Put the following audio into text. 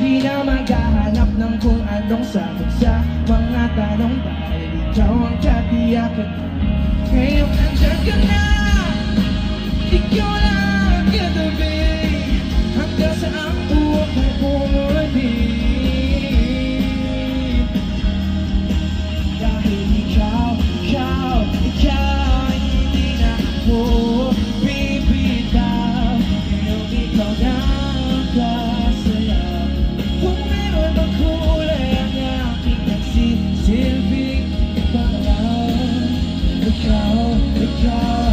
Di na maghahanap ng kung anong sagot sa mga tanong, dahil ikaw ang katiyakan. Ngayon nandyan ka na, ikaw lang ang katabi, hanggang sa ang buwak mo bumuli. Dahil ikaw ay hindi na ako bibitaw. Ngayon ikaw na ang kasaya. Kung meron bang kulay ang aking nagsisilbing ikaw, ikaw